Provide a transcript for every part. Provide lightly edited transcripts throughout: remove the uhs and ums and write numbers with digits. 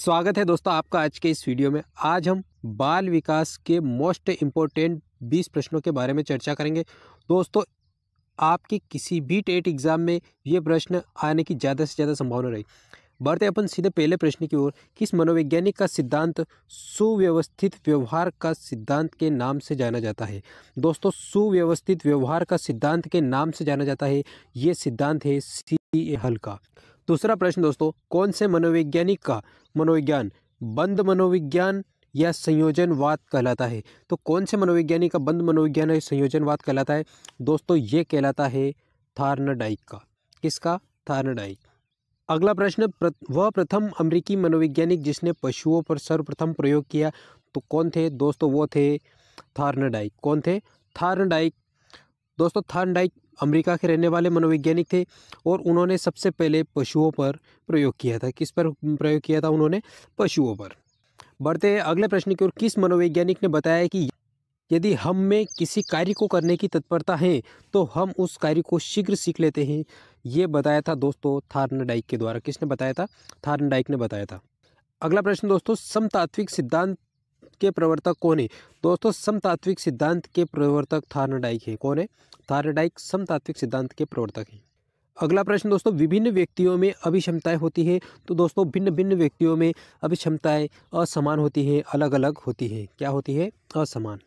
स्वागत है दोस्तों आपका आज के इस वीडियो में। आज हम बाल विकास के मोस्ट इम्पोर्टेंट 20 प्रश्नों के बारे में चर्चा करेंगे। दोस्तों आपके किसी भी टेट एग्जाम में ये प्रश्न आने की ज़्यादा से ज़्यादा संभावना रही। बढ़ते अपन सीधे पहले प्रश्न की ओर। किस मनोवैज्ञानिक का सिद्धांत सुव्यवस्थित व्यवहार का सिद्धांत के नाम से जाना जाता है? दोस्तों सुव्यवस्थित व्यवहार का सिद्धांत के नाम से जाना जाता है, ये सिद्धांत है C.A. हल का। दूसरा प्रश्न दोस्तों, कौन से मनोवैज्ञानिक का मनोविज्ञान बंद मनोविज्ञान या संयोजनवाद कहलाता है? तो कौन से मनोवैज्ञानिक का बंद मनोविज्ञान या संयोजनवाद कहलाता है? दोस्तों ये कहलाता है थॉर्नडाइक का। किसका? थॉर्नडाइक। अगला प्रश्न, वह प्रथम अमेरिकी मनोवैज्ञानिक जिसने पशुओं पर सर्वप्रथम प्रयोग किया तो कौन थे? दोस्तों वो थे थॉर्नडाइक। कौन थे? थॉर्नडाइक। दोस्तों थॉर्नडाइक अमेरिका के रहने वाले मनोवैज्ञानिक थे और उन्होंने सबसे पहले पशुओं पर प्रयोग किया था। किस पर प्रयोग किया था उन्होंने? पशुओं पर। बढ़ते हैं अगले प्रश्न की ओर। किस मनोवैज्ञानिक ने बताया कि यदि हम में किसी कार्य को करने की तत्परता है तो हम उस कार्य को शीघ्र सीख लेते हैं? ये बताया था दोस्तों थॉर्नडाइक के द्वारा। किसने बताया था? थॉर्नडाइक ने बताया था। अगला प्रश्न दोस्तों, समतात्विक सिद्धांत के प्रवर्तक कौन है? दोस्तों समतात्विक सिद्धांत के प्रवर्तक थॉर्नडाइक है। कौन है? थॉर्नडाइक समतात्विक सिद्धांत के प्रवर्तक हैं। अगला प्रश्न दोस्तों, विभिन्न व्यक्तियों में अभिक्षमताएं होती है। तो दोस्तों भिन्न भिन्न व्यक्तियों में अभिक्षमताएं असमान होती है, अलग अलग होती है। क्या होती है? असमान।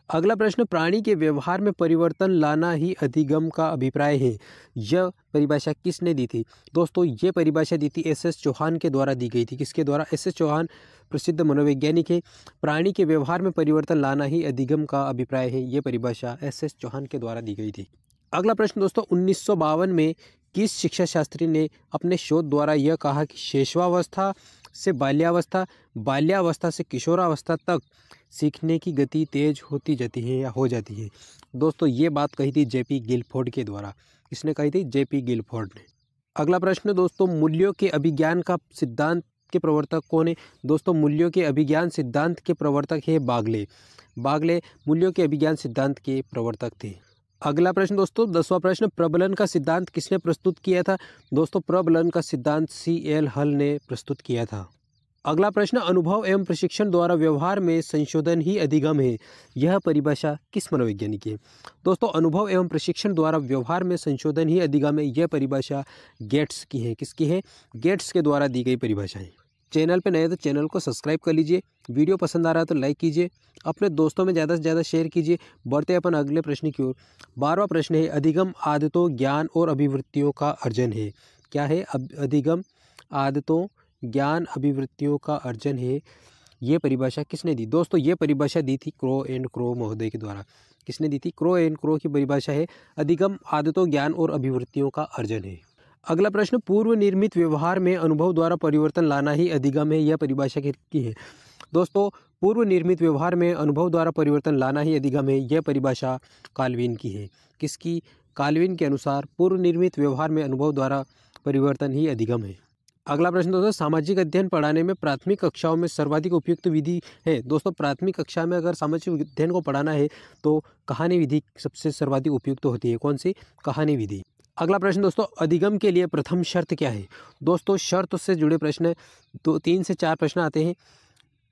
अगला प्रश्न, प्राणी के व्यवहार में परिवर्तन लाना ही अधिगम का अभिप्राय है। यह परिभाषा किसने दी थी? दोस्तों ये परिभाषा दी थी S.S. चौहान के द्वारा दी गई थी। किसके द्वारा? S.S. चौहान प्रसिद्ध मनोवैज्ञानिक है। प्राणी के व्यवहार में परिवर्तन लाना ही अधिगम का अभिप्राय है, ये परिभाषा S.S. चौहान के द्वारा दी गई थी। अगला प्रश्न दोस्तों, 1952 में किस शिक्षा शास्त्री ने अपने शोध द्वारा यह कहा कि शैशवावस्था से बाल्यावस्था, बाल्यावस्था से किशोरावस्था तक सीखने की गति तेज होती जाती है या हो जाती है? दोस्तों ये बात कही थी J.P. गिलफोर्ड के द्वारा। किसने कही थी? J.P. गिलफोर्ड ने। अगला प्रश्न दोस्तों, मूल्यों के अभिज्ञान का सिद्धांत के प्रवर्तक कौन है? दोस्तों मूल्यों के अभिज्ञान सिद्धांत के प्रवर्तक है बागले। बागले मूल्यों के अभिज्ञान सिद्धांत के प्रवर्तक थे। अगला प्रश्न दोस्तों, 10वां प्रश्न, प्रबलन का सिद्धांत किसने प्रस्तुत किया था? दोस्तों प्रबलन का सिद्धांत C.L. हल ने प्रस्तुत किया था। अगला प्रश्न, अनुभव एवं प्रशिक्षण द्वारा व्यवहार में संशोधन ही अधिगम है। यह परिभाषा किस मनोवैज्ञानिक की है? दोस्तों अनुभव एवं प्रशिक्षण द्वारा व्यवहार में संशोधन ही अधिगम है, यह परिभाषा गेट्स की है। किसकी है? गेट्स के द्वारा दी गई परिभाषा है। चैनल पे नए तो चैनल को सब्सक्राइब कर लीजिए। वीडियो पसंद आ रहा है तो लाइक कीजिए, अपने दोस्तों में ज़्यादा से ज़्यादा शेयर कीजिए। बढ़ते अपन अगले प्रश्न की ओर। 12वां प्रश्न है, अधिगम आदतों, ज्ञान और अभिवृत्तियों का अर्जन है। क्या है? अधिगम आदतों, ज्ञान, अभिवृत्तियों का अर्जन है, ये परिभाषा किसने दी? दोस्तों ये परिभाषा दी थी क्रो एंड क्रो महोदय के द्वारा। किसने दी थी? क्रो एंड क्रो की परिभाषा है अधिगम आदतों, ज्ञान और अभिवृत्तियों का अर्जन है। अगला प्रश्न, पूर्व निर्मित व्यवहार में अनुभव द्वारा परिवर्तन लाना ही अधिगम है, यह परिभाषा की है? दोस्तों पूर्व निर्मित व्यवहार में अनुभव द्वारा परिवर्तन लाना ही अधिगम है, यह परिभाषा काल्विन की है। किसकी? काल्विन के अनुसार पूर्व निर्मित व्यवहार में अनुभव द्वारा परिवर्तन ही अधिगम है। अगला प्रश्न दोस्तों, सामाजिक अध्ययन पढ़ाने में प्राथमिक कक्षाओं में सर्वाधिक उपयुक्त विधि है। दोस्तों प्राथमिक कक्षा में अगर सामाजिक अध्ययन को पढ़ाना है तो कहानी विधि सबसे सर्वाधिक उपयुक्त होती है। कौन सी? कहानी विधि। अगला प्रश्न दोस्तों, अधिगम के लिए प्रथम शर्त क्या है? दोस्तों शर्त से जुड़े प्रश्न 3 से 4 प्रश्न आते हैं।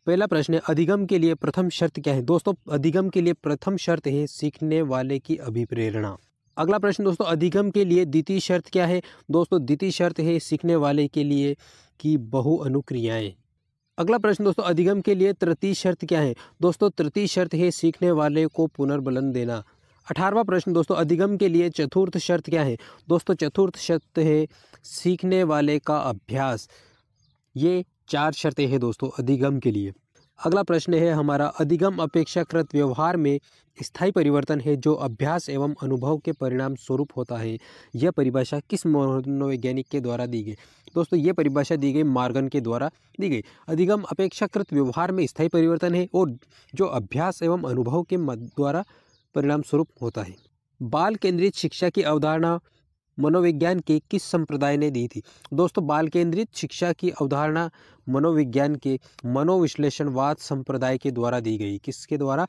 पहला प्रश्न है, अधिगम के लिए प्रथम शर्त क्या है? दोस्तों अधिगम के लिए प्रथम शर्त है सीखने वाले की अभिप्रेरणा। अगला प्रश्न दोस्तों, अधिगम के लिए द्वितीय शर्त क्या है? दोस्तों द्वितीय शर्त है सीखने वाले के लिए की बहुअनुक्रियाएं। अगला प्रश्न दोस्तों, अधिगम के लिए तृतीय शर्त क्या है? दोस्तों तृतीय शर्त है सीखने वाले को पुनर्बलन देना। 18वां प्रश्न दोस्तों, अधिगम के लिए चतुर्थ शर्त क्या है? दोस्तों चतुर्थ शर्त है सीखने वाले का अभ्यास। ये 4 शर्तें हैं दोस्तों अधिगम के लिए। अगला प्रश्न है हमारा, अधिगम अपेक्षाकृत व्यवहार में स्थायी परिवर्तन है जो अभ्यास एवं अनुभव के परिणाम स्वरूप होता है। यह परिभाषा किस मनोवैज्ञानिक के द्वारा दी गई? दोस्तों ये परिभाषा दी गई मॉर्गन के द्वारा दी गई। अधिगम अपेक्षाकृत व्यवहार में स्थायी परिवर्तन है और जो अभ्यास एवं अनुभव के द्वारा परिणाम स्वरूप होता है। बाल केंद्रित शिक्षा की अवधारणा मनोविज्ञान के किस संप्रदाय ने दी थी? दोस्तों, बाल केंद्रित शिक्षा की अवधारणा मनोविज्ञान के मनोविश्लेषणवाद संप्रदाय के द्वारा दी गई। किसके द्वारा?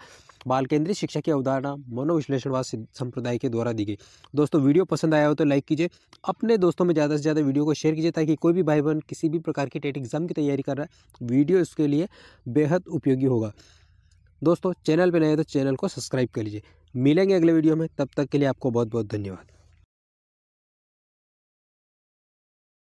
बाल केंद्रित शिक्षा की अवधारणा मनोविश्लेषणवाद संप्रदाय के द्वारा दी गई। दोस्तों, वीडियो पसंद आया हो तो लाइक कीजिए, अपने दोस्तों में ज़्यादा से ज़्यादा वीडियो को शेयर कीजिए, ताकि कोई भी भाई बहन किसी भी प्रकार की टेट एग्जाम की तैयारी कर रहा है, वीडियो इसके लिए बेहद उपयोगी होगा। दोस्तों, चैनल पर नए हैं तो चैनल को सब्सक्राइब कर लीजिए। मिलेंगे अगले वीडियो में, तब तक के लिए आपको बहुत बहुत धन्यवाद।